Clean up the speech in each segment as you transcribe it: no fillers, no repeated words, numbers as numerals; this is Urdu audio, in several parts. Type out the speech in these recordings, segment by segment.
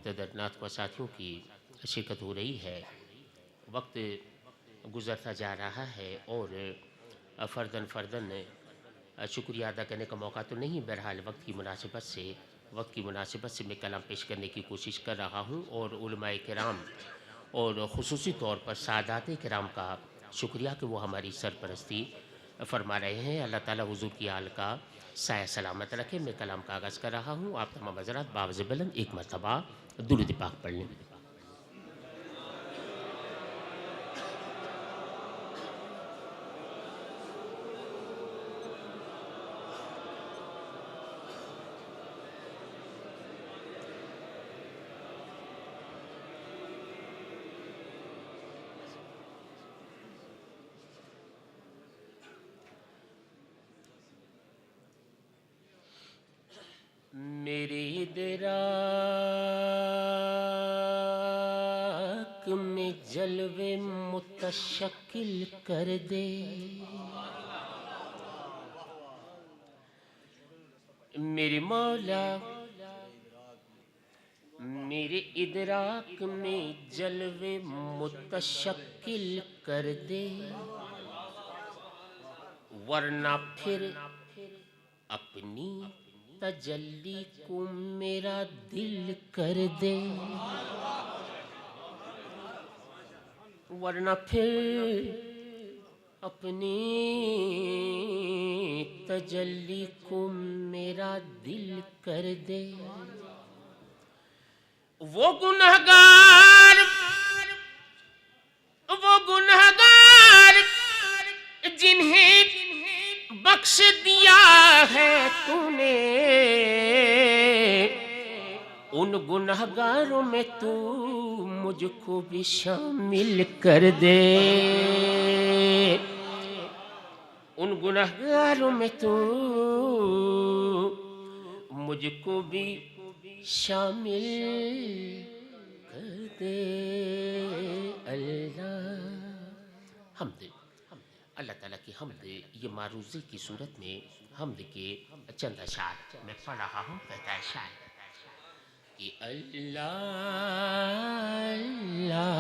مقتدر نعت و ساتھیوں کی شرکت ہو رہی ہے. وقت گزرتا جا رہا ہے اور فردن شکریہ ادا کرنے کا موقع تو نہیں، بہرحال وقت کی مناسبت سے میں کلام پیش کرنے کی کوشش کر رہا ہوں، اور علماء کرام اور خصوصی طور پر سادات کرام کا شکریہ کہ وہ ہماری سرپرستی فرما رہے ہیں. اللہ تعالیٰ حضور کی آل کا سایہ سلامت رکھے. میں کلام کا آغاز کر رہا ہوں. آپ تمام حضرات باوز بلند ایک مرتبہ درود پاک پڑھ لیں. میرے ادراک میں جلوے متشکل کر دے، میرے مولا میرے ادراک میں جلوے متشکل کر دے، ورنہ پھر اپنی تجلی کو میرا دل کر دے، ورنہ پھر اپنی تجلی کو میرا دل کر دے. وہ گنہگار جنہیں بخش دیا ہے تو نے، ان گنہگاروں میں تو مجھ کو بھی شامل کر دے، ان گنہگاروں میں تو مجھ کو بھی شامل کر دے. حمد اللہ تعالیٰ کی حمد. یہ معروضے کی صورت میں حمد کے چند اشعار میں پڑھ رہا ہوں. کہتا ہے شاعر کہ اللہ اللہ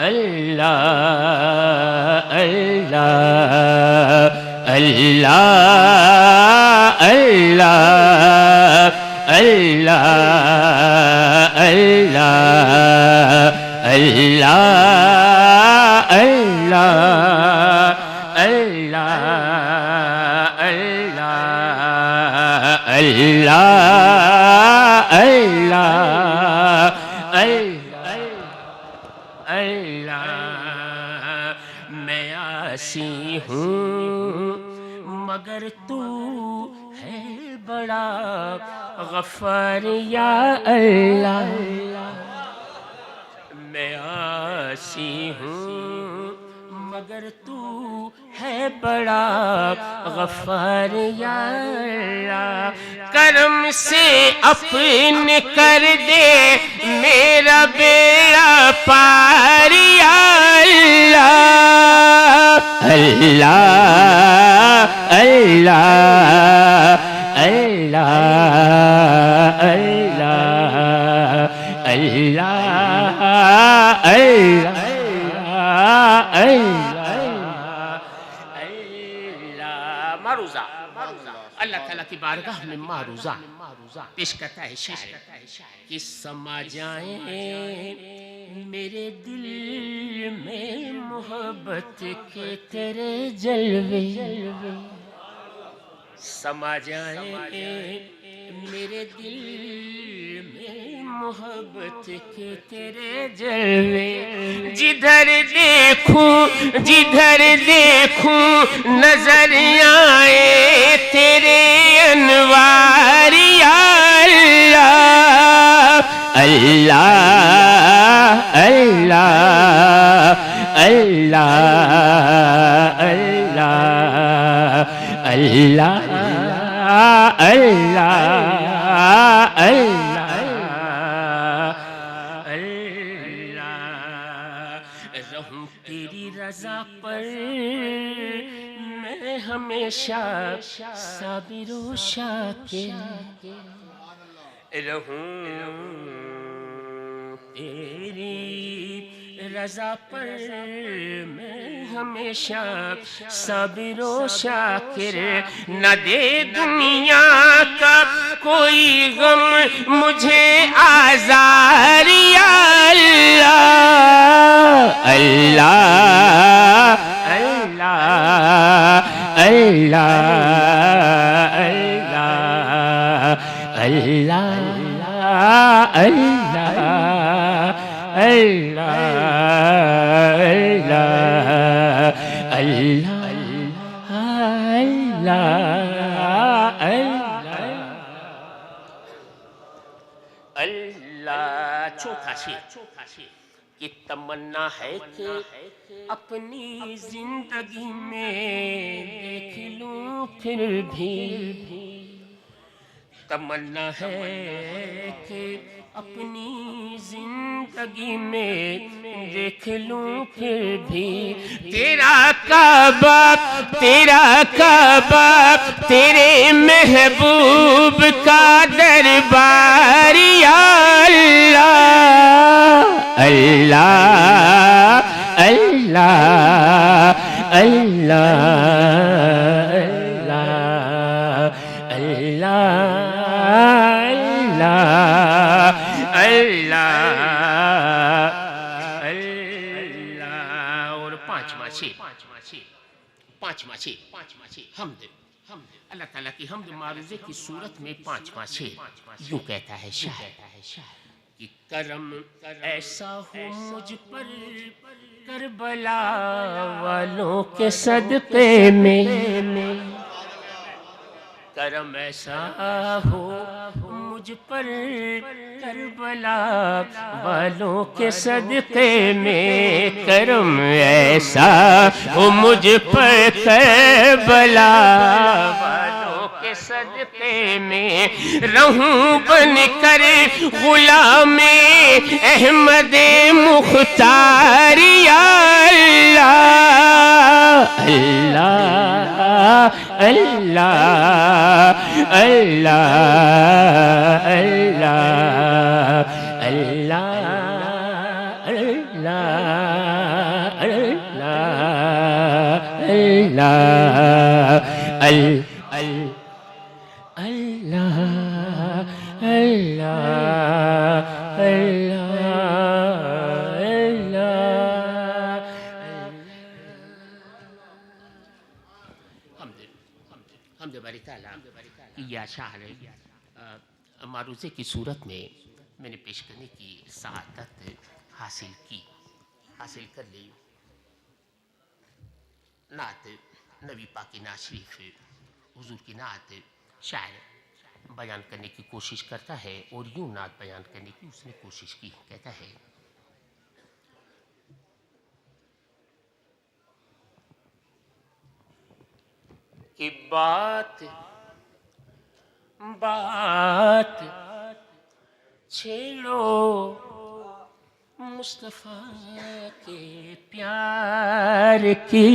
اللہ اللہ اللہ اللہ اللہ اللہ اللہ اللہ اللہ اللہ. میں آسی ہوں مگر تو ہے بڑا غفار یا اللہ. میں آسی ہوں مگر تو ہے بڑا غفار یا اللہ. کرم سے اپنے کر دے میرا بیڑا پار یا اللہ. اللہ اللہ اللہ اللہ اللہ اللہ. معروضہ اللہ تعالیٰ کی بارگاہ میں معروضہ پیش کرتا ہے شاعر کہ سما جائیں میرے دل میں محبت کے تیرے جلوے، سما جائیں میرے دل میں محبت کے تیرے جلوے. جدھر دیکھوں نظر آئے تیرے انوار یا اللہ. اللہ اللہ اللہ اللہ اللہ اللہ اللہ اللہ. رہوں تیری رضا پر میں ہمیشہ صابر و شاکر، رہوں رضا پر میں ہمیشہ صابر و شاکر، نہ دے دنیا کا کوئی غم مجھے آزار یا اللہ اللہ اللہ اللہ اللہ اللہ اللہ اللہ اللہ اللہ چوتھا شعر کہ تمنا ہے کہ اپنی زندگی میں دیکھ لوں پھر بھی، تمنا ہے کہ اپنی زندگی میں دیکھ لوں پھر بھی تیرا کعبہ تیرے محبوب کا دربار یا اللہ اللہ اللہ اللہ اللہ اور پانچواں شعر حمد، اللہ تعالیٰ کی حمد معروضے کی صورت میں پانچواں شعر یوں کہتا ہے شاعر کہ کرم ایسا ہو مجھ پر کربلا والوں کے صدقے میں، کرم ایسا ہو مجھ پر کربلا والوں کے صدقے میں، کرم ایسا ہو مجھ پر کربلا والوں کے صدقے میں، رہوں بن کر غلام احمد مختار یا اللہ اللہ اللہ اللہ اللہ اللہ اللہ حمد باری تعالیٰ یا شاعر معروضے کی صورت میں میں نے پیش کرنے کی سعادت حاصل کر لی۔ نعت نبی پاک کی نعت شریف، حضور کی نعت شاعر بیان کرنے کی کوشش کرتا ہے اور یوں نعت بیان کرنے کی اس نے کوشش کی، کہتا ہے کہ بات چھیڑو مصطفیٰ کے پیار کی،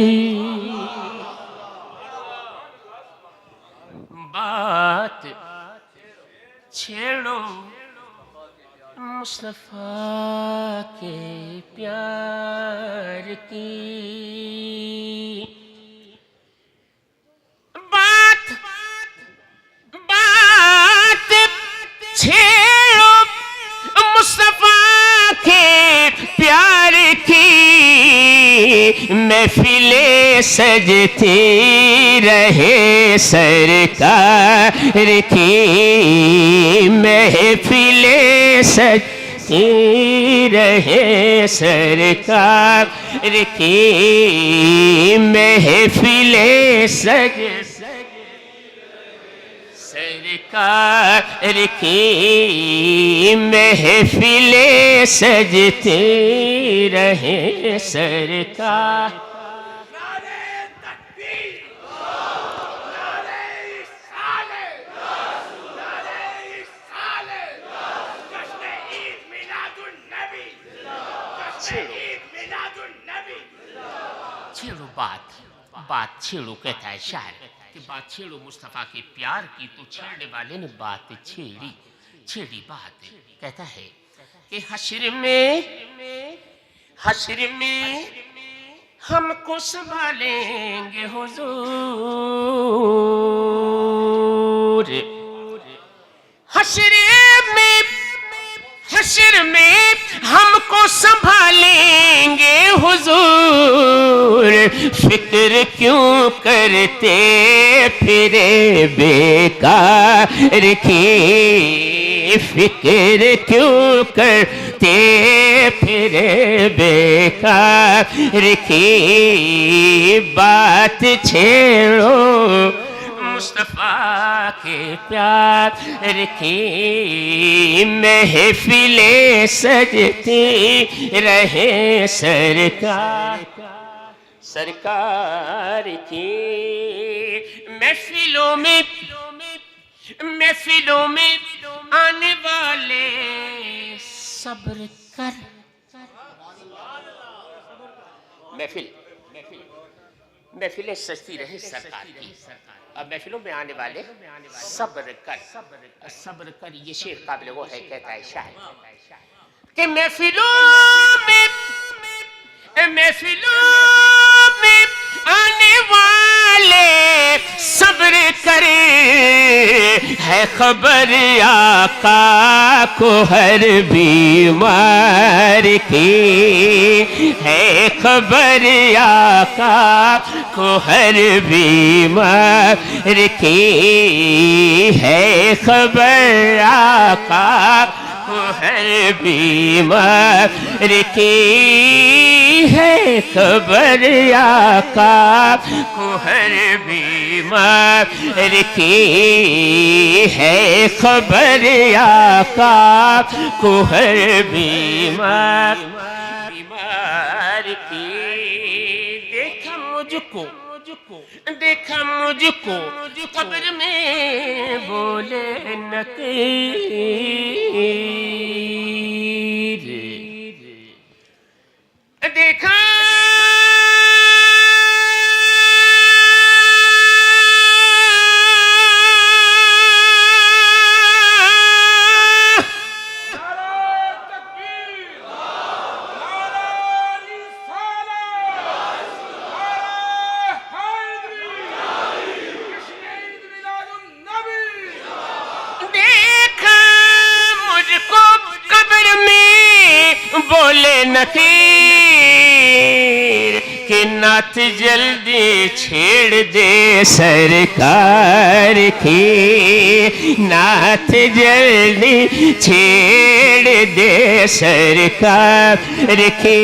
بات چھیڑو مصطفیٰ کے پیار کی، بات چھیڑو مصطفیٰ کے پیار کی، محفل سجتی رہے سرکار کی، محفل سجتی رہے سرکار کی، محفل سرکار کی، محفل سجتی رہے سرکار۔ چھیڑو بات چھیڑو، کہتا ہے شاعر کہ بات چھیڑو مصطفیٰ کے پیار کی، تو چھیڑنے والے نے بات چھیڑی بات، کہتا ہے کہ حشر میں ہم کو سنبھالیں گے حضور، حشر میں ہم کو سنبھالیں گے حضور، فکر کیوں کرتے پھرے بیکار کی، فکر کیوں کرتے پھرے بیکار کی، بات چھیڑو مصطفیٰ کے پیار کی، محفلیں سجتی رہے سرکار کی، محفلوں میں آنے والے صبر کر، محفلیں سجتی رہے سرکار کی، اب محفلوں میں آنے والے صبر کر، یہ شعر قابل وہ ہے، کہتا ہے شاعر کہ محفلوں میں آنے والے صبر کرے، ہے خبر آقا کو ہر بیمار کی، ہے خبر آقا کو ہر بیمار کی، ہے خبر آقا کو ہر بیمار کی، ہے خبر آقا کو ہر بیمار کی، ہے خبر آقا کو ہر بیمار کی، دیکھا مجھ کو قبر میں بولے نقیر، دیکھا بولے نقیر کہ نعت جلدی چھیڑ دے سرکار کی، نعت جلدی چھیڑ دے سرکار کی،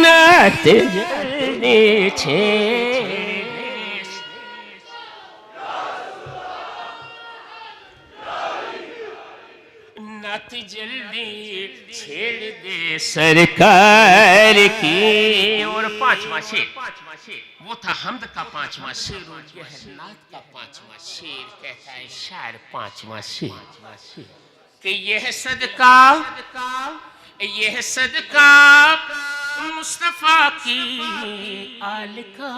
نعت جلدی چھیڑ جلدی چھیڑ دے سرکار کی۔ اور پانچواں شعر وہ تھا حمد کا پانچواں شعر، اور یہ ہے نعت کا پانچواں شعر۔ کہتا ہے شاعر پانچواں شعر کہ یہ صدقہ مصطفیٰ کی آل کا،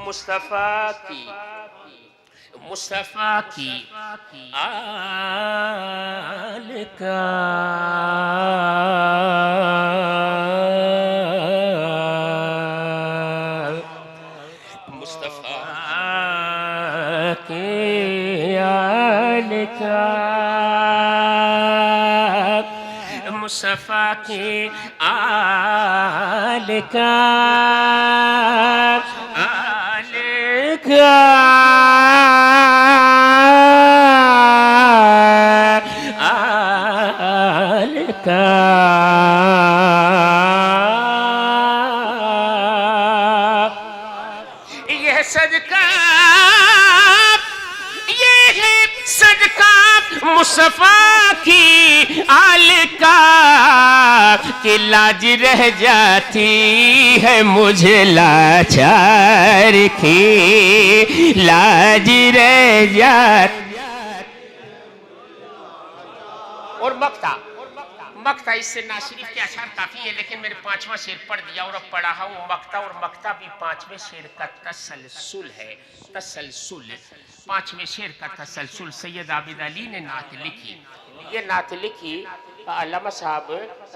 مصطفیٰ کی آل کا، مصطفیٰ کی آل کا، مصطفیٰ کی آل کا، مصطفیٰ کی آل کا، کہ لاج رہ جاتی ہے مجھے لاچار کی، لاج رہ جاتی۔ اور مقطع اس سے ناصرف کے اشعار کافی ہیں، لیکن میں نے 5واں شعر پڑھ دیا اور اب پڑھا ہوں مقطع، اور مقطع بھی 5ویں شعر کا تسلسل ہے، تسلسل 5ویں شعر کا تسلسل۔ سید عابد علی نے نعت لکھی، یہ نعت لکھی علامہ صاحب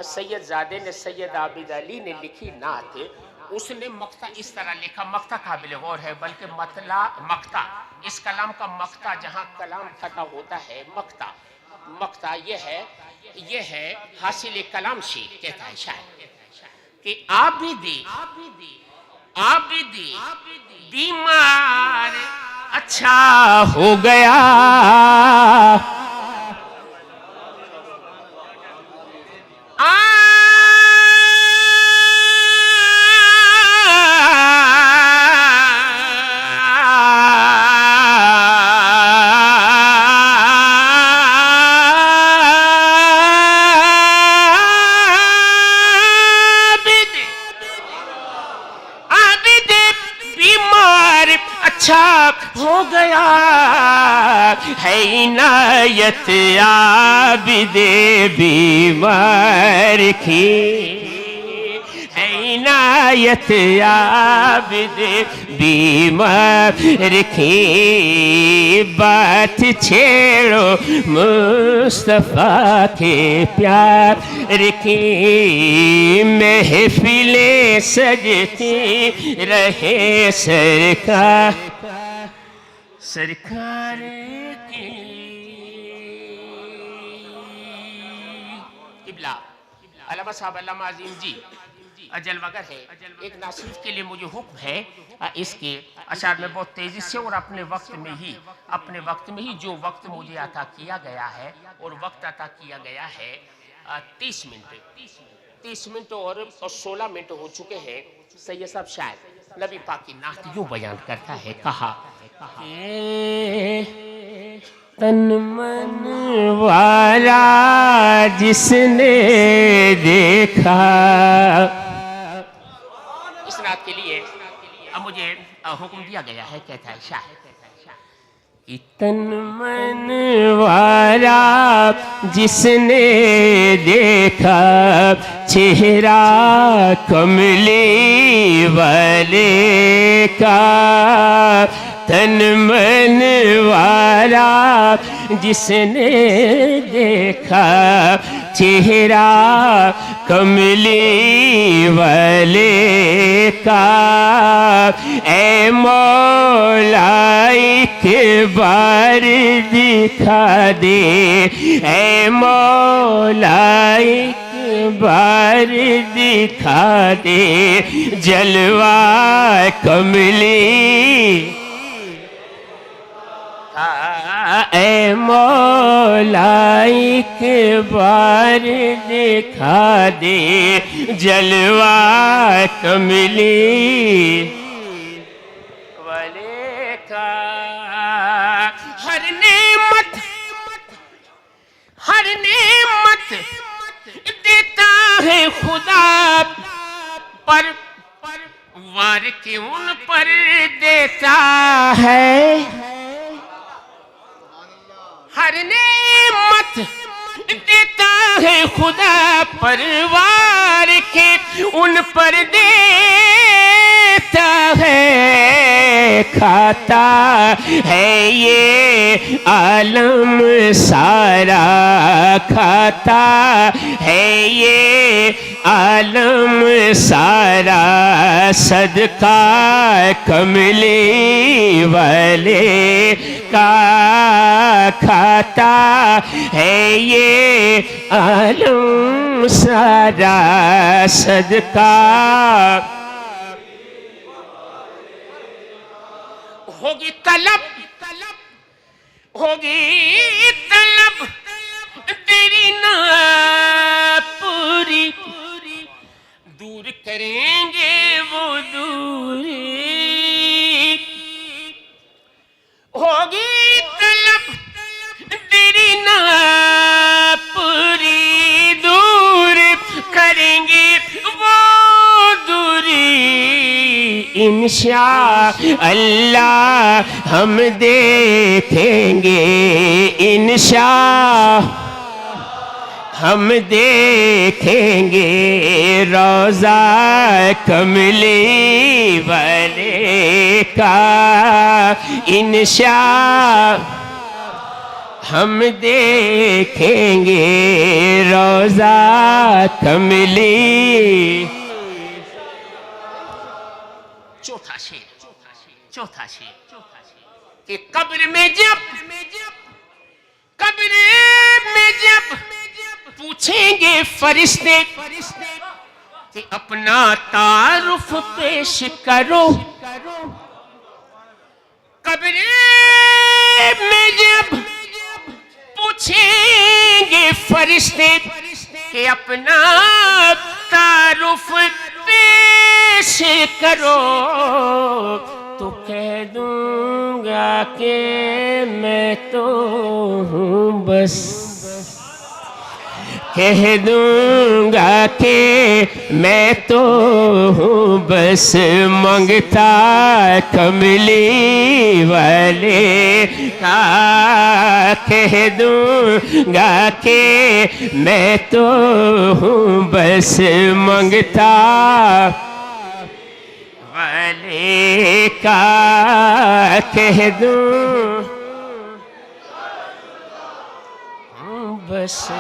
سید زادے نے، سید عابد علی نے لکھی نعت، اس نے مقطع اس طرح لکھا، مقطع قابل غور ہے، بلکہ مقطع اس کلام کا مقطع جہاں کلام ختم ہوتا ہے، مقطع یہ ہے حاصل کلام سے، کہتا ہے شاعر کہ عابد بیمار اچھا ہو گیا، ہو گیا ہے عنایت عابد بیمار کی، ہے عنایت عابد بیمار کی، بات چھیڑو مصطفیٰ کے پیار کی، محفلیں سجتی رہے سرکار کی۔ قبلہ علامہ صاحب علامہ عظیم جی جلوگر ہے، ایک ناصرف کے لیے مجھے حکم ہے اس کے اشعار میں بہت تیزی سے اور اپنے وقت میں ہی جو وقت مجھے عطا کیا گیا ہے، اور وقت عطا کیا گیا ہے 30 منٹ اور 16 منٹ ہو چکے ہیں۔ سید صاحب شاعر نبی پاک کی نعت یوں بیان کرتا ہے، کہا تن من والا جس نے دیکھا، اس نعت کے لیے اب مجھے حکم دیا گیا ہے، کہتا ہے شاعر تن من والا جس نے دیکھا، چہرہ کملی والے کا، تن من والا جس نے دیکھا، چہرہ کملی والے کا، اے مولا ایک بار دکھا دے، اے مولا ایک بار دکھا دے، جلوہ کملی، اے مولا ایک بار دکھا دے، جلوہ کملی والے کا، ہر نعمت دیتا ہے خدا، پر وار کے ان پر دیتا ہے، ہر نعمت دیتا ہے خدا، پروار کے ان پر دیتا ہے، کھاتا ہے یہ عالم سارا، کھاتا ہے یہ عالم سارا، صدقہ کملی والے کا، کھاتا ہے یہ عالم سارا، صدقہ ہوگی طلب تیری نا پوری، دور کریں گے وہ دوری، ہوگی طلب تیری نا پوری، دور کریں گے وہ دوری، انشاءاللہ ہم دیکھیں گے، انشاءاللہ ہم دیکھیں گے روضہ کملی والے کا انشاء ہم دیکھیں گے روضہ کملی چوتھا شیر کہ قبر میں جب پوچھیں گے فرشتے کہ اپنا تعارف پیش کرو قبر میں جب پوچھیں گے فرشتے کہ اپنا تعارف پیش کرو تو کہہ دوں گا کہ میں تو ہوں بس کہہ دوں گا کہ میں تو ہوں بس منگتا کملی والے کا کہہ دوں گا کہ میں تو ہوں بس منگتا والے کا کہہ دوں بس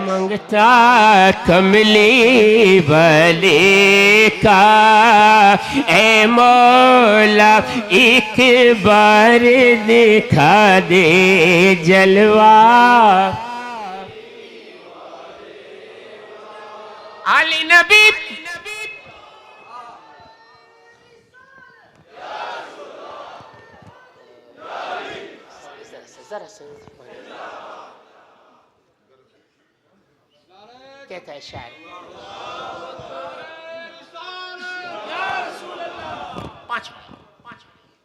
منگتا کملی والے کا اے مولا ایک بار دکھا دے جلوہ علی نبی کہتا ہے شاعر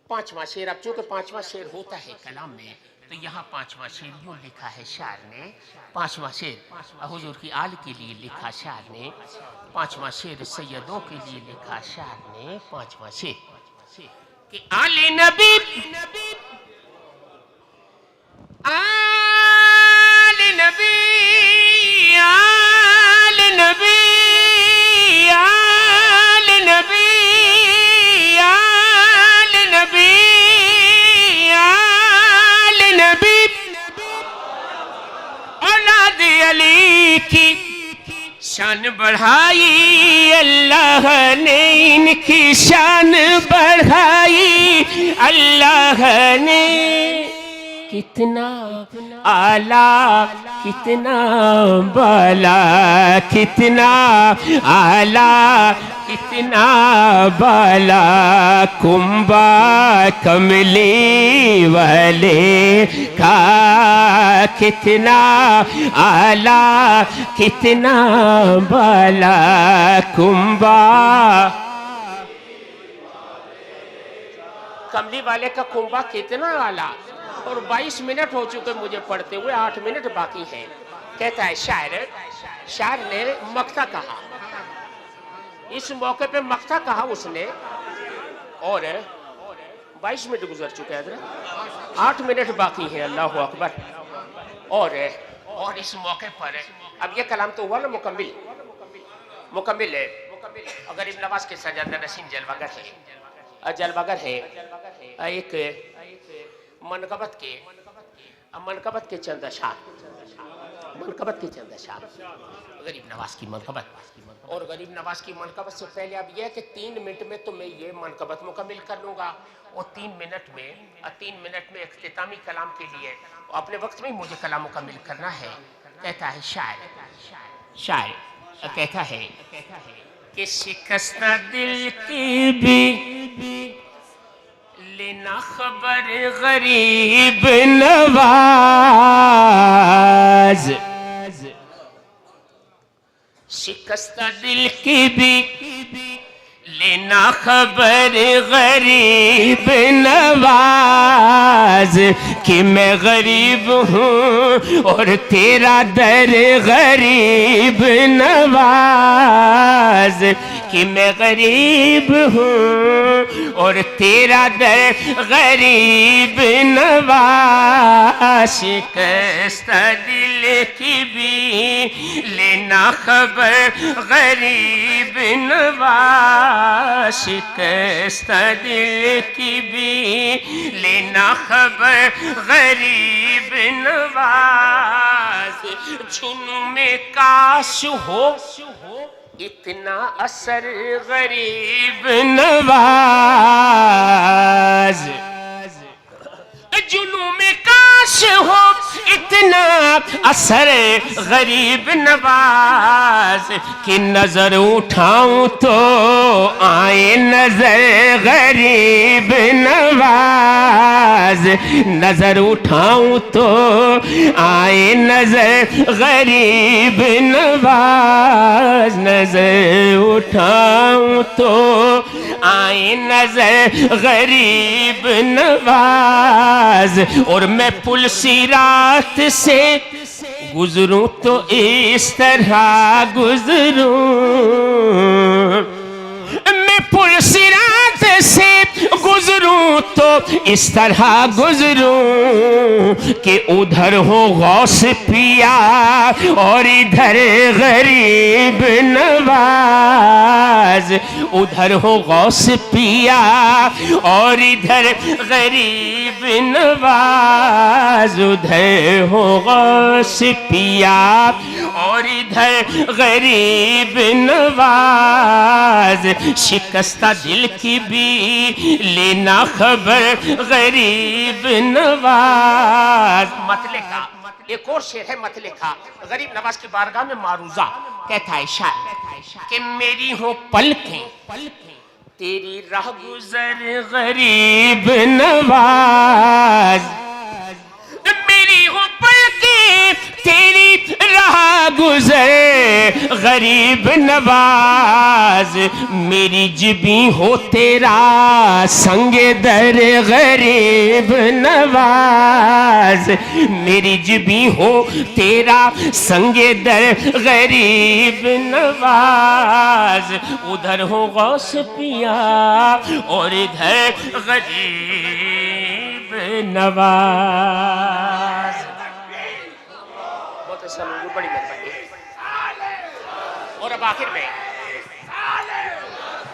پانچواں شعر اب چونکہ پانچواں شعر ہوتا ہے کلام میں تو یہاں پانچواں شعر یوں لکھا ہے شاعر نے پانچواں شعر حضور کی آل کے لیے لکھا شاعر نے پانچواں شعر سیدوں کے لیے لکھا شاعر نے پانچواں شعر کہ آل نبی آل نبی آل نبی آل نبی آل نبی آل نبی اولاد علی کی شان بڑھائی اللہ نے ان کی شان بڑھائی اللہ نے کتنا اعلیٰ کتنا بالا کتنا اعلیٰ کتنا بالا کنبہ کملی والے کا کتنا اعلیٰ کتنا بالا کنبہ کملی والے کا کنبہ کتنا اعلیٰ اور 22 منٹ ہو چکے مجھے پڑھتے ہوئے 8 منٹ باقی ہیں کہتا ہے شاعر نے مقطع کہا اس موقع پہ مقطع کہا اس نے اور 22 منٹ گزر چکے ہیں حضرت 8 منٹ باقی ہیں اللہ اکبر اور اس موقع پر اب یہ کلام تو ہوا نا مکمل ہے غریب نواز کے سجادہ نشین جلوگر ہے ایک منقبت کے چند اشعار غریب نواز کی منقبت اور غریب نواز کی منقبت سے پہلے اب یہ ہے کہ 3 منٹ میں تو میں یہ منقبت مکمل کر لوں گا اور 3 منٹ میں اختتامی کلام کے لیے اپنے وقت میں مجھے کلام مکمل کرنا ہے کہتا ہے شاعر کہتا ہے کہ شکستہ دل کی بھی لینا خبر غریب نواز شکستہ دل کی بھی لینا خبر غریب نواز کہ میں غریب ہوں اور تیرا در غریب نواز کہ میں غریب ہوں اور تیرا در غریب نواز شکست دل کی بھی لینا خبر غریب نواز شکست دل کی بھی لینا خبر غریب نواز جنوں میں کاش ہو اتنا اثر غریب نواز جنوں میں کاش ہو اتنا اثر غریب نواز کہ نظر اٹھاؤں تو آئے نظر غریب نواز نظر اٹھاؤں تو آئے نظر غریب نواز نظر اٹھاؤں تو آئے نظر غریب نواز اور میں پل صراط سے گزروں تو اس طرح گزروں میں پل صراط سے گزروں تو اس طرح گزروں کہ ادھر ہو غوث پیا اور ادھر غریب نواز ادھر ہو غوث پیا اور ادھر غریب نواز ادھر ہو غوث پیا اور ادھر غریب نواز شکستہ دل کی بھی لینا خبر غریب نواز مت لکھا ایک اور شعر ہے مت لکھا غریب نواز کی بارگاہ میں معروضہ کہتا ہے شاعر کہ میری ہو پلکیں تیری راہ گزر غریب نواز میری ہو پلکیں تیری راہ گزر غریب نواز میری جبیں ہو تیرا سنگ در غریب نواز میری جبیں ہو تیرا سنگ در غریب نواز ادھر ہو غوث پیا اور ادھر غریب نواز بہت اچھا لوگ بڑی مہربانی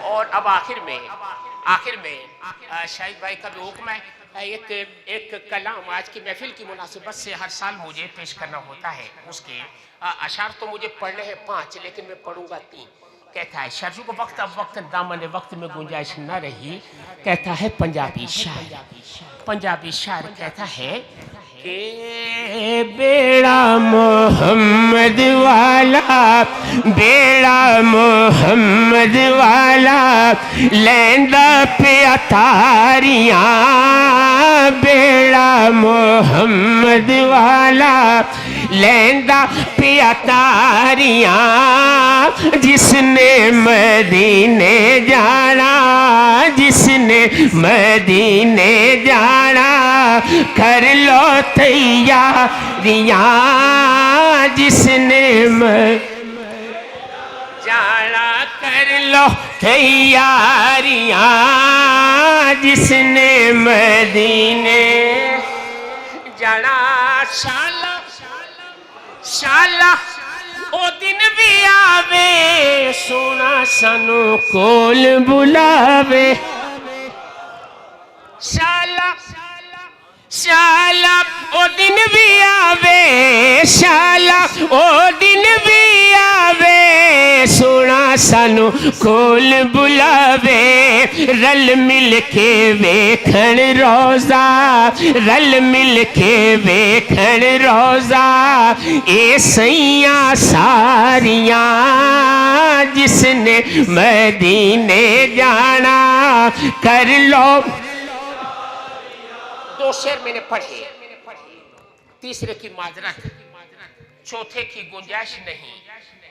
اور اب آخر میں شاہد بھائی کا بھی حکم ہے ایک کلام آج کی محفل کی مناسبت سے ہر سال مجھے پیش کرنا ہوتا ہے اس کے اشعار تو مجھے پڑھنے ہیں 5 لیکن میں پڑھوں گا 3 کہتا ہے شرجو کو وقت اب وقت دامن وقت میں گنجائش نہ رہی کہتا ہے پنجابی شاعر کہتا ہے کہ بیڑا محمد والا لیندا پیا تاریاں بیڑا محمد والا لیندا پیا تاریاں جس نے مدینے جانا کر لو تیاریاں جس نے جانا کر لو تیاریاں جس نے مدینے جانا شالا او دن بھی آوے سونا سانو کول بلاوے شالا او دن بھی آوے سونا سانو کول بلاوے رل مل کے ویکھن روزہ اے سیاں ساریاں جس نے مدینے جانا کر لو 2 شعر میں نے پڑھے تیسرے کی معذرت چوتھے کی گنجائش نہیں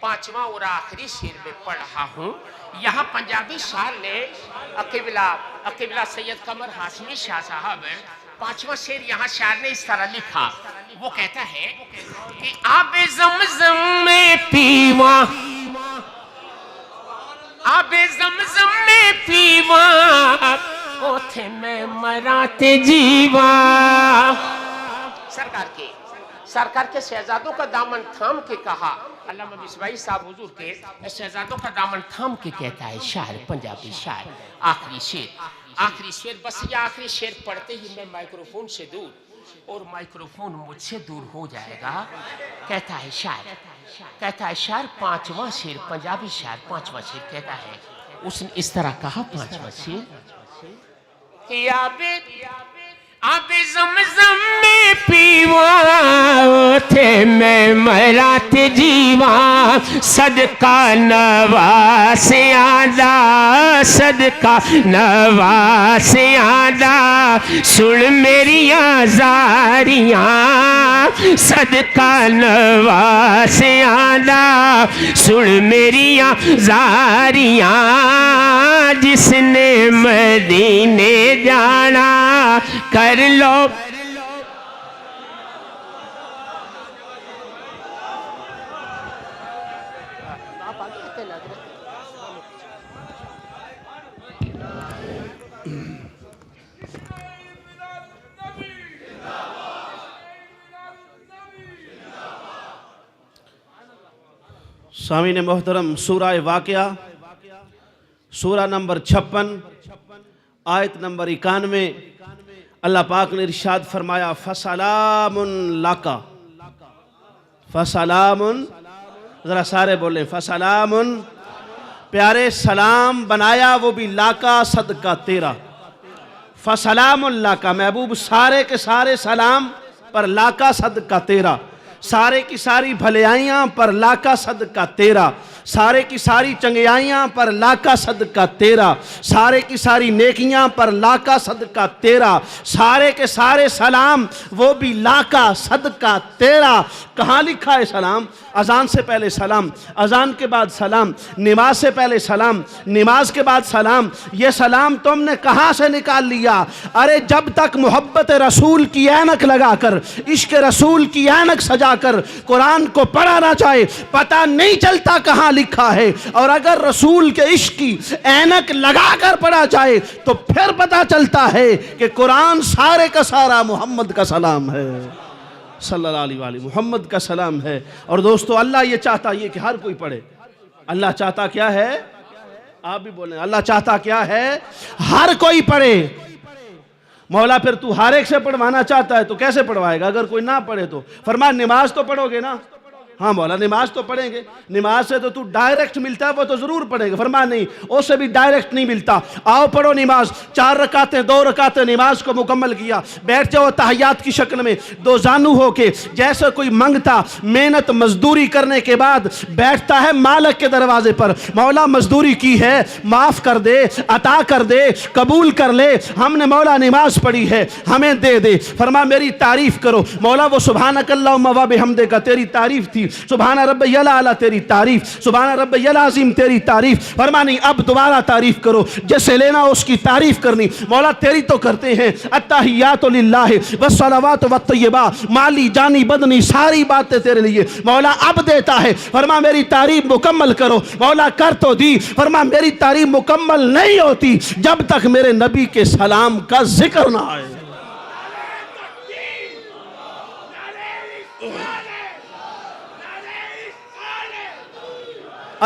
5واں اور آخری شعر میں پڑھ رہا ہوں یہاں پنجابی شاعر نے قبلہ سید قمر ہاشمی شاہ صاحب 5واں شعر یہاں شاعر نے اس طرح لکھا وہ کہتا ہے کہ آب زمزم میں پیواں اوتھے میں مراتے جیواں سر سرکار کے شہزادوں کا دامن تھام کے کہا. علامہ مصباحی صاحب حضور کے شہزادوں کا دامن تھام کے کہتا ہے شاعر، پنجابی شاعر، آخری شعر. بس یہ آخری شعر پڑھتے ہی میں مائکروفون سے دور اور مائکروفون مجھ سے دور ہو جائے گا. کہتا ہے شاعر پانچواں شعر، پنجابی شاعر پانچواں شعر کہتا ہے. اس نے اس طرح کہا پانچواں شعر کہ آب زمزم میں پیوا تھے میں مرات جیواں، صدقہ نواز آدھا، صدقہ نواز آدھا، سن میری زاریاں، صدقہ نواز آدھا، سن میری زاریاں، جس نے مدینے جانا کر لو. سامعین محترم، سورہ واقعہ سورہ نمبر 56 آیت نمبر 91. اللہ پاک نے ارشاد فرمایا فسلام لکا، فسلام، ذرا سارے بولیں فسلام. پیارے سلام بنایا وہ بھی لاکا، صدقہ تیرا. فسلام لکا محبوب، سارے کے سارے سلام پر لاکا صدقہ تیرا، سارے کی ساری بھلائیاں پر لاکا صدقہ تیرا، سارے کی ساری چنگیائیاں پر لاکا صدقہ تیرا، سارے کی ساری نیکیاں پر لاکا صدقہ تیرا، سارے کے سارے سلام وہ بھی لاکا صدقہ تیرا. کہاں لکھا ہے سلام؟ اذان سے پہلے سلام، اذان کے بعد سلام، نماز سے پہلے سلام، نماز کے بعد سلام. یہ سلام تم نے کہاں سے نکال لیا؟ ارے جب تک محبت رسول کی اینک لگا کر، عشق رسول کی اینک سجا کر قرآن کو پڑھا نہ جائے پتہ نہیں چلتا کہاں لکھا ہے. اور اگر رسول کے عشق کی اینک لگا کر پڑھا جائے تو پھر پتہ چلتا ہے کہ قرآن سارے کا سارا محمد کا سلام ہے، صلی اللہ علیہ وآلہ محمد کا سلام ہے. اور دوستو اللہ یہ چاہتا ہے کہ ہر کوئی پڑھے. اللہ چاہتا کیا ہے؟ آپ بھی بولیں اللہ چاہتا کیا ہے؟ ہر کوئی پڑھے. مولا پھر تو ہر ایک سے پڑھوانا چاہتا ہے تو کیسے پڑھوائے گا اگر کوئی نہ پڑھے تو؟ فرمایا نماز تو پڑھو گے نا؟ ہاں مولا نماز تو پڑھیں گے. نماز سے تو ڈائریکٹ ملتا ہے وہ تو ضرور پڑھیں گے. فرمایا نہیں، اس سے بھی ڈائریکٹ نہیں ملتا. آؤ پڑھو نماز. 4 رکعتیں 2 رکعتیں نماز کو مکمل کیا. بیٹھ جاؤ تحیات کی شکل میں، 2 زانو ہو کے، جیسے کوئی منگتا محنت مزدوری کرنے کے بعد بیٹھتا ہے مالک کے دروازے پر. مولا مزدوری کی ہے، معاف کر دے، عطا کر دے، قبول کر لے. ہم نے مولا نماز پڑھی ہے، ہمیں دے دے. فرما میری تعریف کرو. مولا وہ سبحانک اللہم و بحمدک کا تیری تعریف تھی، سبحان ربی الاعلی تیری تعریف، سبحان ربی العظیم تیری تعریف. فرما نہیں اب دوبارہ تعریف کرو، جیسے لینا اس کی تعریف کرنی. مولا تیری تو کرتے ہیں، التحیات للہ والصلوات والطیبات، مالی جانی بدنی ساری باتیں تیرے لیے. مولا اب دیتا ہے. فرما میری تعریف مکمل کرو. مولا کر تو دی. فرما میری تعریف مکمل نہیں ہوتی جب تک میرے نبی کے سلام کا ذکر نہ آئے.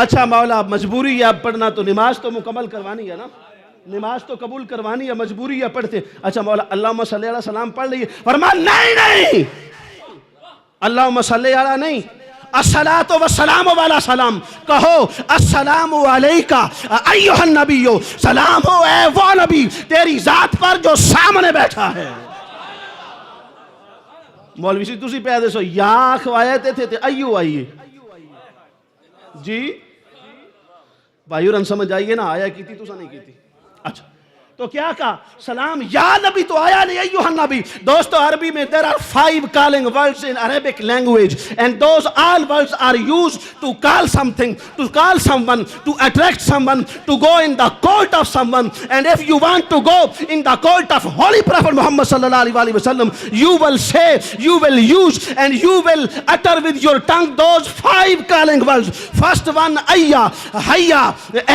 اچھا مولا مجبوری ہے اب پڑھنا، تو نماز تو مکمل کروانی ہے نا، نماز تو قبول کروانی ہے، مجبوری ہے پڑھتے. اچھا مولا اللہم صلی علیہ السلام پڑھ لیے. فرما نہیں اللہم صلی علیہ نہیں، الصلاۃ والسلام والا سلام کہو. السلام علیکہ ایھا النبی، سلام ہو اے وہ نبی تیری ذات پر جو سامنے بیٹھا ہے. مولوی سی تسی پہ دسو یا کھوائے تھے ایو آئیے جی بھائیو رن سمجھ آئیے نا، آیا کی تھی تو سا نہیں کی تھی. اچھا تو کیا کہا؟ سلام یا نبی تو آیا نہیں ایوہ النبی. دوستو عربی میں there are 5 calling words in Arabic language and those all words are used to call something, to call someone, to attract someone, to go in the court of someone. And if you want to go in the court of Holy Prophet Muhammad sallallahu alaihi wasallam, you will say, you will use and you will utter with your tongue those 5 calling words. First one ayya, hayya,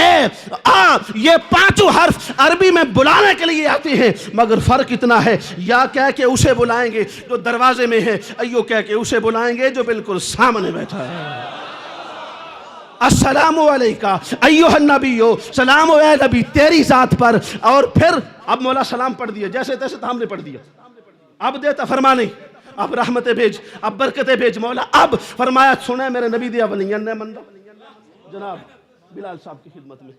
a, a. یہ 5 حرف عربی میں بلانے کے لیے آتی ہیں، مگر فرق اتنا ہے یا کہہ کے اسے بلائیں گے جو دروازے میں ہے، ایو کہہ کے اسے بلائیں گے جو بالکل سامنے بیٹھا ہے۔ السلام علیکہ ایھا النبی، سلام ہو اے نبی تیری ذات پر۔ اور پھر اب مولا سلام پڑھ دیا، جیسے تیسے تو ہم نے پڑھ دیا، اب دیتا فرما نہیں، اب رحمتیں بھیج، اب برکتیں بھیج مولا۔ اب فرمایا سنیں میرے نبی دیا ولیان نے مندہ، جناب بلال صاحب کی خدمت میں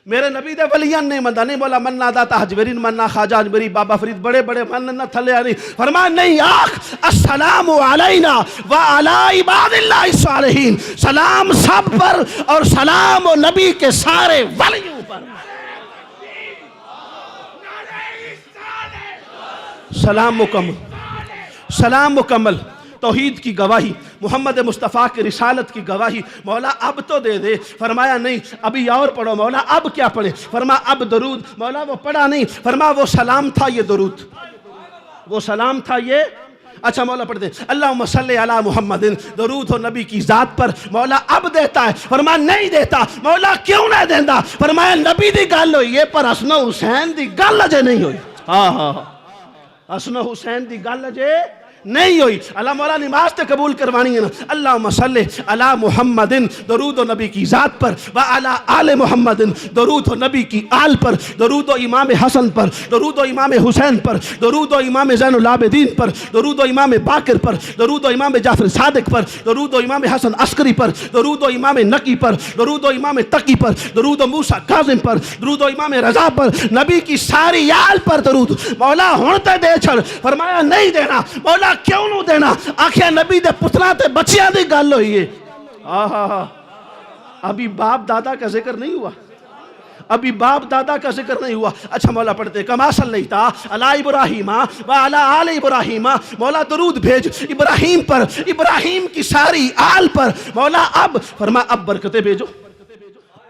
میرے نبی دے ولیان نے مندہ نہیں مولا، مننا داتا حجبرین مننا خواجہ اجمری بابا فرید بڑے بڑے مننا تھلے آنی، فرمایا نہیں آخ السلام علینا وعلی عباد اللہ الصالحین، سلام سب پر اور سلام و نبی کے سارے ولیوں پر۔ سلام مکمل، سلام مکمل، توحید کی گواہی، محمد مصطفیٰ کی رسالت کی گواہی۔ مولا اب تو دے دے، فرمایا نہیں ابھی اور پڑھو۔ مولا اب کیا پڑھے؟ فرما اب درود۔ مولا وہ پڑھا نہیں، فرما وہ سلام تھا یہ درود، وہ سلام تھا یہ۔ اچھا مولا پڑھتے اللہم صلی علی محمد، درود ہو نبی کی ذات پر۔ مولا اب دیتا ہے، فرما نہیں دیتا۔ مولا کیوں نہیں دیتا؟ فرمایا نبی دی گل ہوئی ہے پر حسن و حسین دی گل اجے نہیں ہوئی۔ ہاں ہاں حسن و حسین دی گل اجے نہیں ہوئی۔ اللہ مولا نماز تے قبول کروانی ہے نا۔ اللہم صلی علی محمد، درود و نبی کی ذات پر، وعلی آل محمد، درود و نبی کی آل پر، درود و امام حسن پر، درود و امام حسین پر، درود و امام زین العابدین پر، درود و امام باقر پر، درود و امام جعفر صادق پر، درود و امام حسن عسکری پر، درود و امام نقی پر، درود و امام تقی پر، درود و موسیٰ کاظم پر، درود و امام رضا پر، نبی کی ساری آل پر درود۔ مولا ہونتے دے چھڑ، فرمایا نہیں دینا۔ مولا کیوں نو دینا؟ آخیا نبی دے پترا تے بچیاں دی گل ہوئی ہے۔ ابھی باپ دادا کا ذکر نہیں ہوا، ابھی باپ دادا کا ذکر نہیں ہوا۔ اچھا مولا پڑھتے کما صلیتا علی ابراہیم وعلی آل ابراہیم، مولا درود بھیج ابراہیم پر، ابراہیم کی ساری آل پر۔ مولا اب فرما اب برکتیں بھیجو،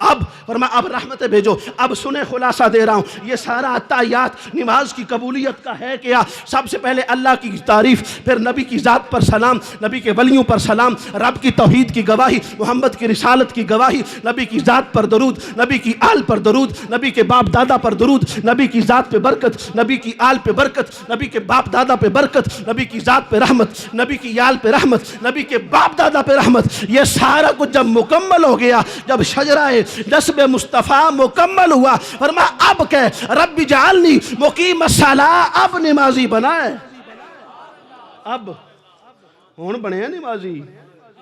اب فرما اب رحمتیں بھیجو۔ اب سنیں خلاصہ دے رہا ہوں، یہ سارا عطایات نماز کی قبولیت کا ہے کیا؟ سب سے پہلے اللہ کی تعریف، پھر نبی کی ذات پر سلام، نبی کے ولیوں پر سلام، رب کی توحید کی گواہی، محمد کی رسالت کی گواہی، نبی کی ذات پر درود، نبی کی آل پر درود، نبی کے باپ دادا پر درود، نبی کی ذات پہ برکت، نبی کی آل پہ برکت، نبی کے باپ دادا پہ برکت، نبی کی ذات پہ رحمت، نبی کی آل پہ رحمت، نبی کے باپ دادا پہ رحمت۔ یہ سارا کچھ جب مکمل ہو گیا، جب شجرہ نسب مصطفیٰ مکمل ہوا، فرما اب کہ رب جعلنی مقیم الصلاۃ، اب نمازی بنائے۔ اب ہون بنے ہیں نمازی،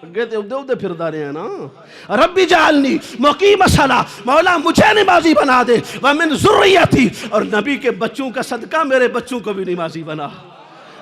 اگے تے ادھے ادھے پھر دارے ہیں نا۔ رب جعلنی مقیم الصلاۃ، مولا مجھے نمازی بنا دے، ومن ذریتی، اور نبی کے بچوں کا صدقہ میرے بچوں کو بھی نمازی بنا۔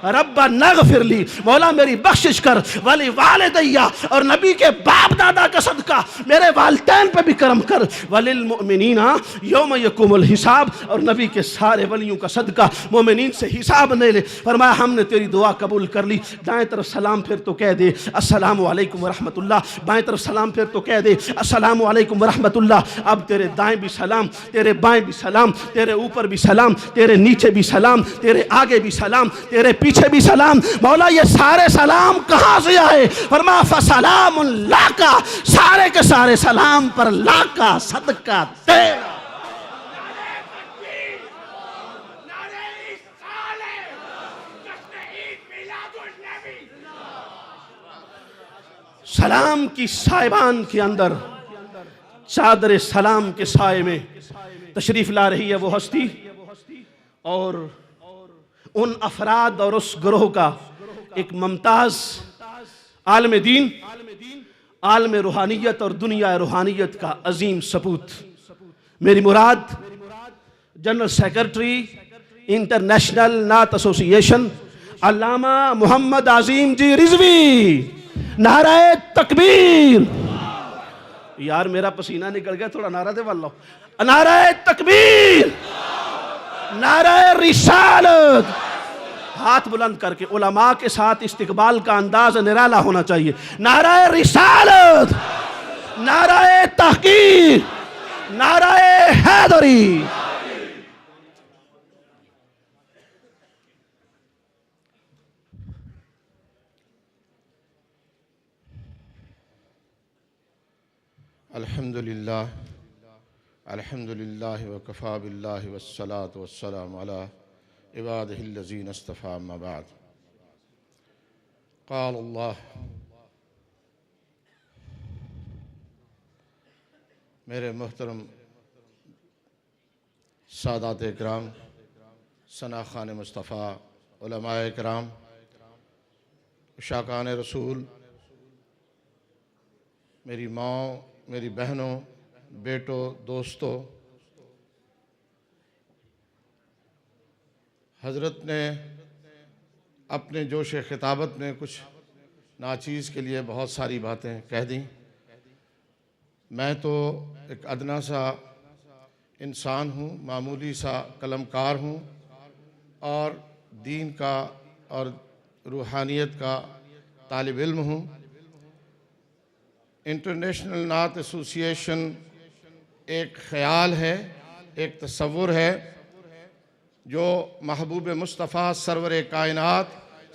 رب نغفر لی، مولا میری بخشش کر، ولی والدیہ، اور نبی کے باپ دادا کا صدقہ میرے والدین پہ بھی کرم کر، وللمؤمنین یوم یقوم الحساب، اور نبی کے سارے ولیوں کا صدقہ مومنین سے حساب نہیں لے۔ فرمایا ہم نے تیری دعا قبول کر لی۔ دائیں طرف سلام پھر تو کہہ دے السلام علیکم ورحمت اللہ، بائیں طرف سلام پھر تو کہہ دے السلام علیکم ورحمت اللہ۔ اب تیرے دائیں بھی سلام، تیرے بائیں بھی سلام، تیرے اوپر بھی سلام، تیرے نیچے بھی سلام، تیرے آگے بھی سلام، تیرے پیچھے بھی سلام۔ مولا یہ سارے سلام کہاں سے آئے؟ فرما فسلام لاکا، سارے کے سارے سلام پر لاکا صدقہ تیرا۔ سلام کی سائبان کے اندر، چادر سلام کے سائے میں تشریف لا رہی ہے وہ ہستی، اور ان افراد اور اس گروہ کا ایک ممتاز عالم دین، عالم روحانیت اور دنیا روحانیت کا عظیم سپوت، میری مراد جنرل سیکرٹری انٹرنیشنل نعت ایسوسی ایشن علامہ محمد عظیم جی رضوی۔ نعرہ تکبیر۔ یار میرا پسینہ نکل گیا، تھوڑا نعرہ دے واللہ۔ نعرہ تکبیر، نعرہ رسالت۔ ہاتھ بلند کر کے علماء کے ساتھ استقبال کا انداز نرالا ہونا چاہیے۔ نعرہ رسالت، نعرہ تحقیق، نعرہ حیدری۔ الحمدللہ الحمدللہ وکفا باللہ والصلاة والسلام علی عبادہ الذین اصطفیٰ اما بعد قال اللہ میرے محترم سادات اکرام، ثناءخوان مصطفیٰ، علماء اکرام، عشاقان رسول، میری ماں، میری بہنوں، بیٹوں، دوستوں، حضرت نے اپنے جوش خطابت میں کچھ ناچیز کے لیے بہت ساری باتیں کہہ دیں۔ میں تو ایک ادنا سا انسان ہوں، معمولی سا قلمکار ہوں اور دین کا اور روحانیت کا طالب علم ہوں۔ انٹرنیشنل نعت ایسوسی ایشن ایک خیال ہے، ایک تصور ہے جو محبوب مصطفیٰ سرور کائنات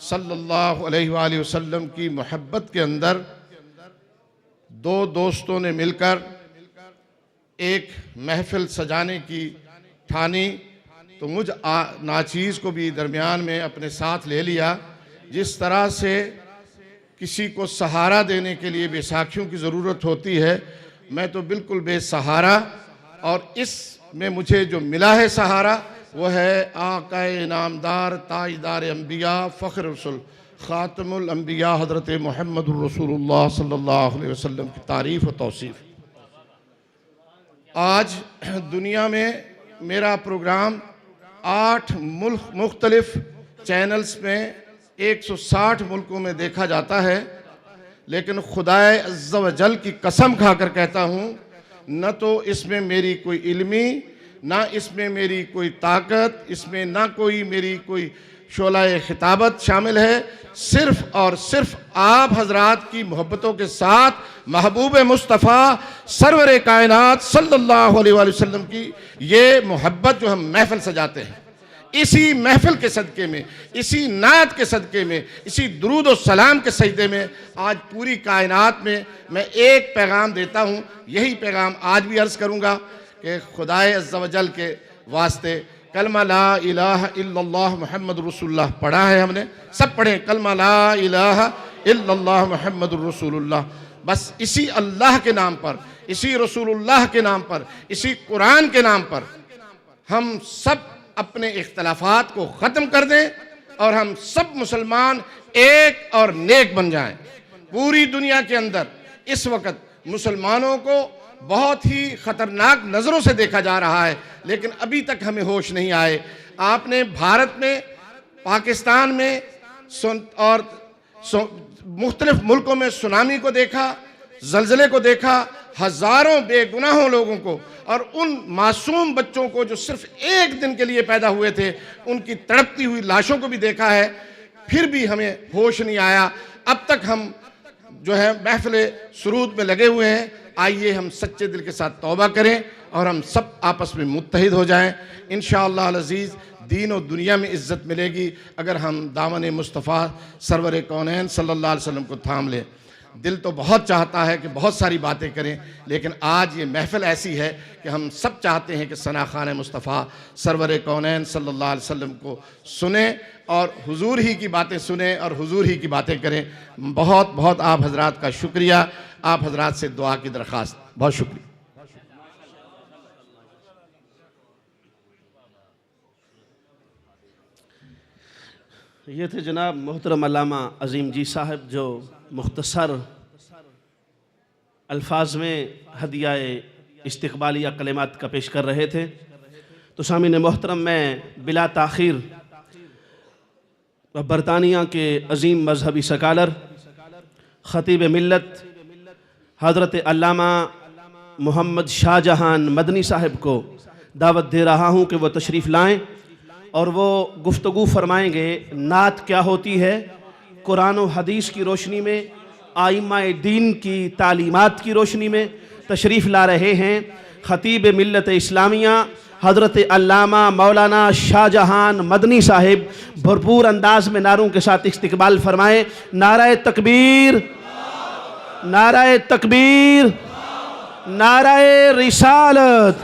صلی اللہ علیہ وآلہ وسلم کی محبت کے اندر دو دوستوں نے مل کر ایک محفل سجانے کی ٹھانی، تو مجھ ناچیز کو بھی درمیان میں اپنے ساتھ لے لیا۔ جس طرح سے کسی کو سہارا دینے کے لیے بیساکھیوں کی ضرورت ہوتی ہے، میں تو بالکل بے سہارا، اور اس میں مجھے جو ملا ہے سہارا وہ ہے آقا انعامدار تاجدار انبیاء فخر رسول خاتم الانبیاء حضرت محمد الرسول اللہ صلی اللہ علیہ وسلم کی تعریف و توصیف۔ آج دنیا میں میرا پروگرام 8 مختلف چینلز میں 160 ملکوں میں دیکھا جاتا ہے، لیکن خدائے عز و جل کی قسم کھا کر کہتا ہوں، نہ تو اس میں میری کوئی علمی، نہ اس میں میری کوئی طاقت، اس میں نہ کوئی میری کوئی شعلہ خطابت شامل ہے، صرف اور صرف آپ حضرات کی محبتوں کے ساتھ محبوب مصطفیٰ سرور کائنات صلی اللہ علیہ وآلہ وسلم کی یہ محبت جو ہم محفل سجاتے ہیں، اسی محفل کے صدقے میں، اسی نعت کے صدقے میں، اسی درود و سلام کے سجدے میں آج پوری کائنات میں ایک پیغام دیتا ہوں۔ یہی پیغام آج بھی عرض کروں گا کہ خدائے عز و جل کے واسطے کلمہ لا الہ الا اللہ محمد رسول اللہ پڑھا ہے، ہم نے سب پڑھیں کلمہ لا الہ الا اللہ محمد رسول اللہ۔ بس اسی اللہ کے نام پر، اسی رسول اللہ کے نام پر، اسی قرآن کے نام پر ہم سب اپنے اختلافات کو ختم کر دیں اور ہم سب مسلمان ایک اور نیک بن جائیں۔ پوری دنیا کے اندر اس وقت مسلمانوں کو بہت ہی خطرناک نظروں سے دیکھا جا رہا ہے، لیکن ابھی تک ہمیں ہوش نہیں آئے۔ آپ نے بھارت میں، پاکستان میں اور مختلف ملکوں میں سونامی کو دیکھا، زلزلے کو دیکھا، ہزاروں بے گناہوں لوگوں کو اور ان معصوم بچوں کو جو صرف ایک دن کے لیے پیدا ہوئے تھے، ان کی تڑپتی ہوئی لاشوں کو بھی دیکھا ہے، پھر بھی ہمیں ہوش نہیں آیا۔ اب تک ہم جو ہے محفل سرود میں لگے ہوئے ہیں۔ آئیے ہم سچے دل کے ساتھ توبہ کریں اور ہم سب آپس میں متحد ہو جائیں۔ انشاءاللہ العزیز دین و دنیا میں عزت ملے گی اگر ہم دامن مصطفیٰ سرور کونین صلی اللہ علیہ وسلم کو تھام لیں۔ دل تو بہت چاہتا ہے کہ بہت ساری باتیں کریں، لیکن آج یہ محفل ایسی ہے کہ ہم سب چاہتے ہیں کہ ثناءخوان مصطفیٰ سرور کونین صلی اللہ علیہ وسلم کو سنیں اور حضور ہی کی باتیں سنیں اور حضور ہی کی باتیں کریں۔ بہت بہت آپ حضرات کا شکریہ، آپ حضرات سے دعا کی درخواست، بہت شکریہ۔ یہ تھے جناب محترم علامہ عظیم جی صاحب جو مختصر الفاظ میں ہدیہ استقبالیہ کلمات کا پیش کر رہے تھے۔ تو سامعین محترم، میں بلا تاخیر برطانیہ کے عظیم مذہبی سکالر، خطیب ملت حضرت علامہ محمد شاہ جہان مدنی صاحب کو دعوت دے رہا ہوں کہ وہ تشریف لائیں اور وہ گفتگو فرمائیں گے نعت کیا ہوتی ہے، قرآن و حدیث کی روشنی میں، آئمہ دین کی تعلیمات کی روشنی میں تشریف لا رہے ہیں خطیب ملت اسلامیہ حضرت علامہ مولانا شاہ جہان مدنی صاحب۔ بھرپور انداز میں نعروں کے ساتھ استقبال فرمائیں۔ نعرہ تکبیر، نعرہ تکبیر، نعرہ رسالت۔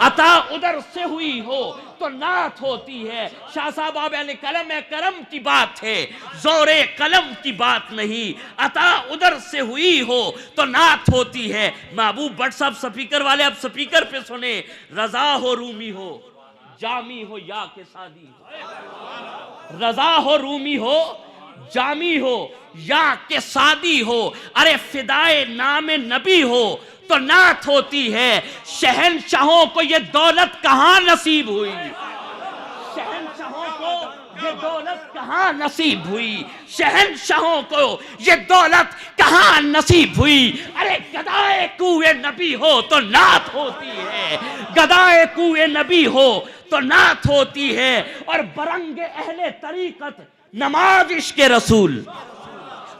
عطا ادھر سے ہوئی ہو تو نعت ہوتی ہے. شاہ صاحب آپ اہل قلم ہے، کرم کی بات ہے، زور قلم کی بات نہیں. عطا ادھر سے ہوئی ہو تو نعت ہوتی ہے. محبوب بٹ صاحب سپیکر والے اب سپیکر پہ سنیں. رضا ہو رومی ہو جامی ہو یا کہ سادی ہو، رضا ہو رومی ہو جامی ہو یا کہ سادی ہو، ارے فدائے نام نبی ہو تو نعت ہوتی ہے. شہنشاہوں کو یہ دولت کہاں نصیب ہوئی، شہنشاہوں کو یہ دولت کہاں نصیب ہوئی، شہنشاہوں کو یہ دولت کہاں نصیب ہوئی. ارے گدائے کوئے نبی ہو تو نعت ہوتی ہے، گدائے کوئے نبی ہو تو نعت ہوتی ہے. اور برنگ اہل طریقت نماز عشق رسول،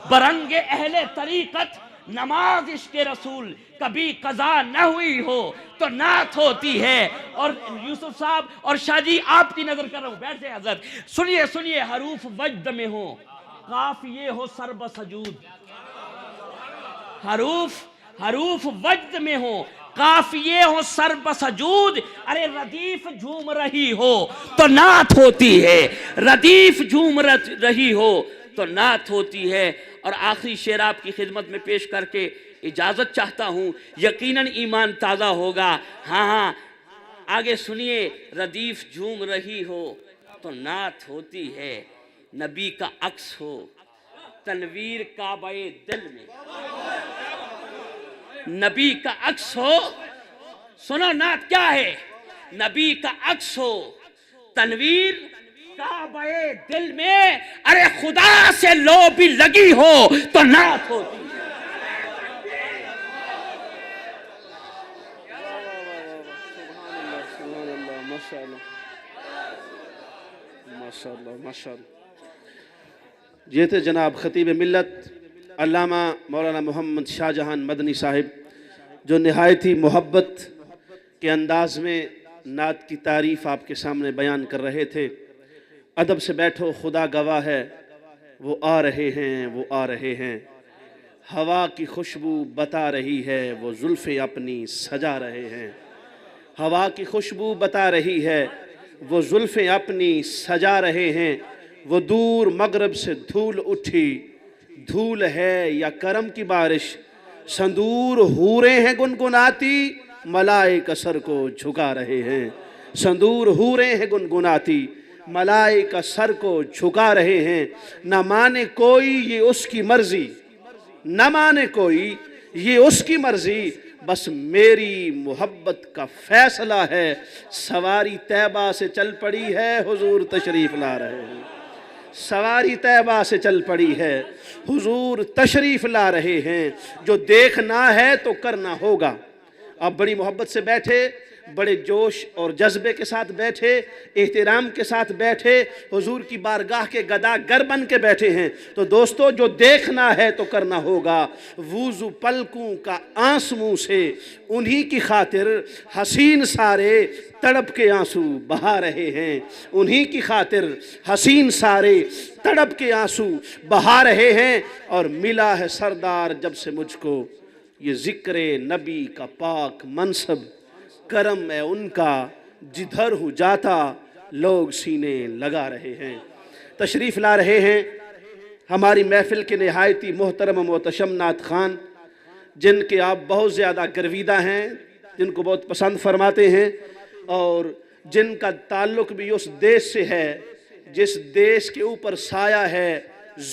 برنگ اہل طریقت نماز عشق رسول کبھی قضا نہ ہوئی ہو تو نعت ہوتی ہے. اور یوسف صاحب اور شاہ جی آپ کی نظر کر رہا ہوں، بیٹھ جائے حضرت. سنیے سنیے، حروف وجد میں ہو قافیے ہو سر بسجود، حروف وجد میں ہو قافیے ہو سر بسجود، ارے ردیف جھوم رہی ہو تو نعت ہوتی ہے، ردیف جھوم رہی ہو تو نعت ہوتی ہے. اور آخری شعر آپ کی خدمت میں پیش کر کے اجازت چاہتا ہوں، یقیناً ایمان تازہ ہوگا. ہاں آگے سنیے. ردیف جھوم رہی ہو تو نعت ہوتی ہے، نبی کا عکس ہو تنویر کعبہ دل میں، نبی کا عکس ہو. سنو نعت کیا ہے. نبی کا عکس ہو تنویر کعبہ دل میں، ارے خدا سے لو بھی لگی ہو تو نعت ہوتی ہے. یہ تھے جناب خطیب ملت علامہ مولانا محمد شاہ جہان مدنی صاحب، جو نہایت ہی محبت کے انداز میں نعت کی تعریف آپ کے سامنے بیان کر رہے تھے. ادب سے بیٹھو، خدا گواہ ہے، وہ آ رہے ہیں، وہ آ رہے ہیں. ہوا کی خوشبو بتا رہی ہے، وہ زلفیں اپنی سجا رہے ہیں. ہوا کی خوشبو بتا رہی ہے، وہ زلفیں اپنی سجا رہے ہیں. وہ دور مغرب سے دھول اٹھی، دھول ہے یا کرم کی بارش. سندور حوریں ہیں گنگناتی، ملائکہ سر کو جھکا رہے ہیں. سندور حوریں ہیں گنگناتی، ملائکہ سر کو جھکا رہے ہیں. نہ مانے کوئی یہ اس کی مرضی، نہ مانے کوئی یہ اس کی مرضی، بس میری محبت کا فیصلہ ہے. سواری طیبہ سے چل پڑی ہے، حضور تشریف لا رہے ہیں. سواری طیبہ سے چل پڑی ہے، حضور تشریف لا رہے ہیں. جو دیکھنا ہے تو کرنا ہوگا. آپ بڑی محبت سے بیٹھے، بڑے جوش اور جذبے کے ساتھ بیٹھے، احترام کے ساتھ بیٹھے، حضور کی بارگاہ کے گدا گر بن کے بیٹھے ہیں. تو دوستو جو دیکھنا ہے تو کرنا ہوگا. وضو پلکوں کا آنسوں سے انہی کی خاطر حسین سارے تڑپ کے آنسو بہا رہے ہیں. انہی کی خاطر حسین سارے تڑپ کے آنسو بہا رہے ہیں. اور ملا ہے سردار جب سے مجھ کو یہ ذکر نبی کا پاک منصب. کرم ہے ان کا جدھر ہو جاتا لوگ سینے لگا رہے ہیں. تشریف لا رہے ہیں ہماری محفل کے نہایتی محترم و محتشم نعت خوان، جن کے آپ بہت زیادہ گرویدہ ہیں، جن کو بہت پسند فرماتے ہیں، اور جن کا تعلق بھی اس دیش سے ہے جس دیش کے اوپر سایہ ہے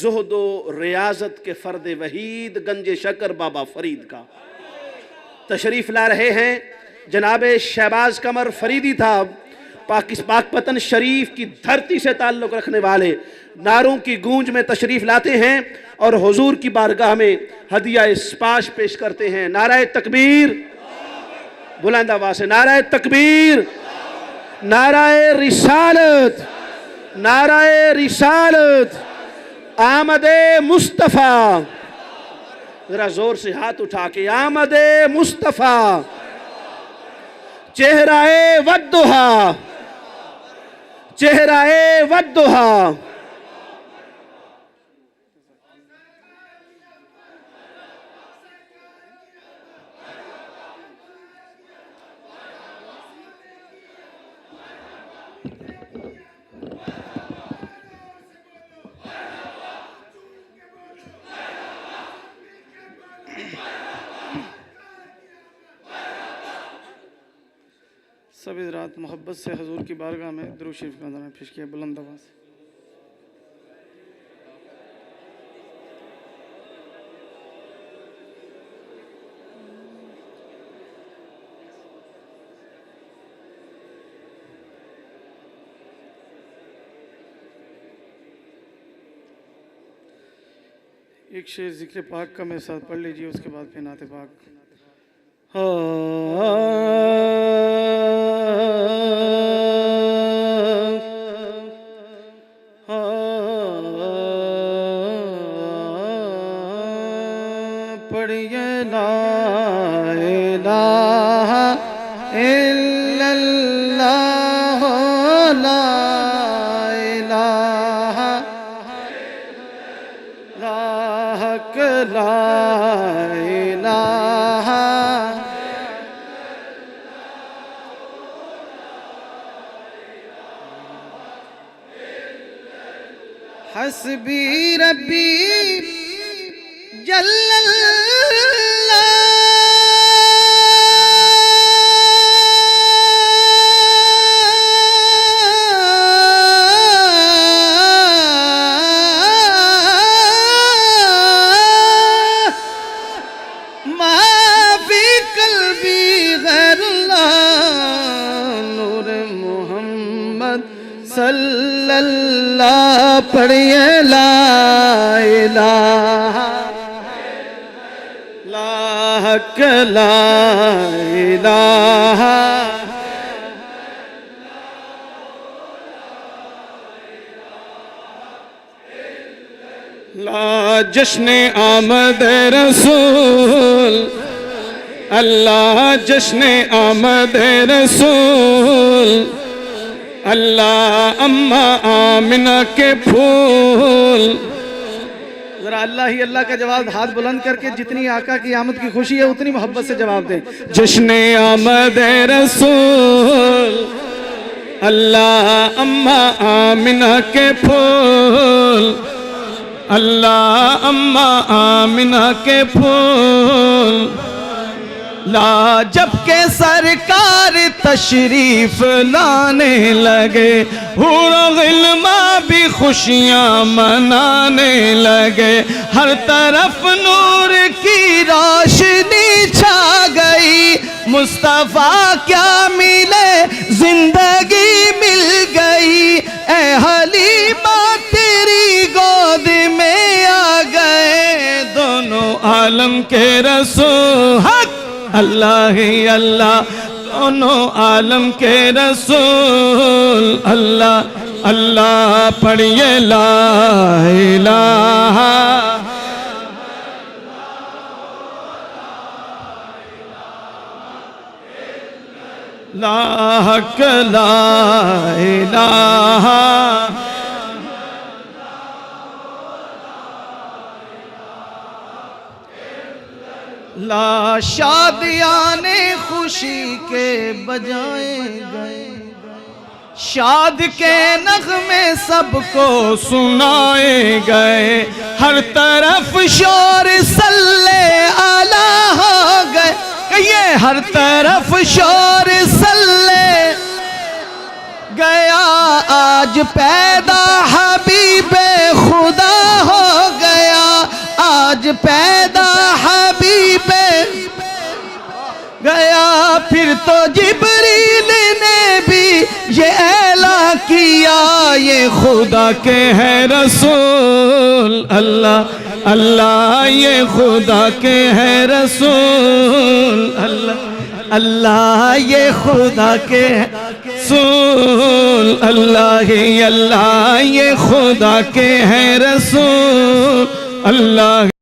زہد و ریاضت کے فرد وحید گنج شکر بابا فرید کا. تشریف لا رہے ہیں جناب شہباز قمر فریدی صاحب، پاک پتن شریف کی دھرتی سے تعلق رکھنے والے. نعروں کی گونج میں تشریف لاتے ہیں اور حضور کی بارگاہ میں ہدیہ اسپاش پیش کرتے ہیں. نعرہ تکبیر، بلند آواز سے نعرہ تکبیر، نعرہ رسالت، نعرہ رسالت. آمد مصطفیٰ، ذرا زور سے ہاتھ اٹھا کے آمد مصطفیٰ. چہرہ والضحیٰ، چہرہ والضحیٰ. سب حضرات محبت سے حضور کی بارگاہ میں درود شریف کا نظرانہ پیش کیا بلند آواز سے۔ ایک شعر ذکر پاک کا میرے ساتھ پڑھ لیجئے، اس کے بعد پھر نعت پاک۔ پڑھیے لا الہ الا اللہ لا الہ لا الہ حسبی ربی جل صلی اللہ پڑھیے لا الہ لا حق لا الہ لا جشن آمد رسول اللہ جشن آمد رسول اللہ اماں آمنہ کے پھول۔ ذرا اللہ ہی اللہ کا جواب ہاتھ بلند کر کے جتنی آقا کی آمد کی خوشی ہے اتنی محبت سے جواب دیں۔ جشن آمد رسول اللہ اماں آمنہ کے پھول اللہ اماں آمنہ کے پھول۔ لا جب کہ سرکار تشریف لانے لگے حور و غلماں بھی خوشیاں منانے لگے، ہر طرف نور کی روشنی چھا گئی، مصطفیٰ کیا ملے زندگی مل گئی، اے حلیمہ تیری گود میں آ گئے دونوں عالم کے رسول۔ حق اللہ ہی اللہ دونوں عالم کے رسول اللہ اللہ پڑھیے لا الہ لا حق لا الہ لا شادیان خوشی کے بجائے گئے، شاد کے نغمے سب کو سنائے گئے، ہر طرف شور صلی علیہ ہو گئے، کہیے ہر طرف شور صلی گیا، آج پیدا حبیب خدا ہو گیا، آج پیدا حبیب گیا، پھر تو جبریل نے بھی یہ اعلان کیا یہ خدا کے ہیں رسول اللہ اللہ یہ خدا کے ہیں رسول اللہ اللہ یہ خدا کے ہیں رسول اللہ ہی اللہ یہ خدا کے ہیں رسول اللہ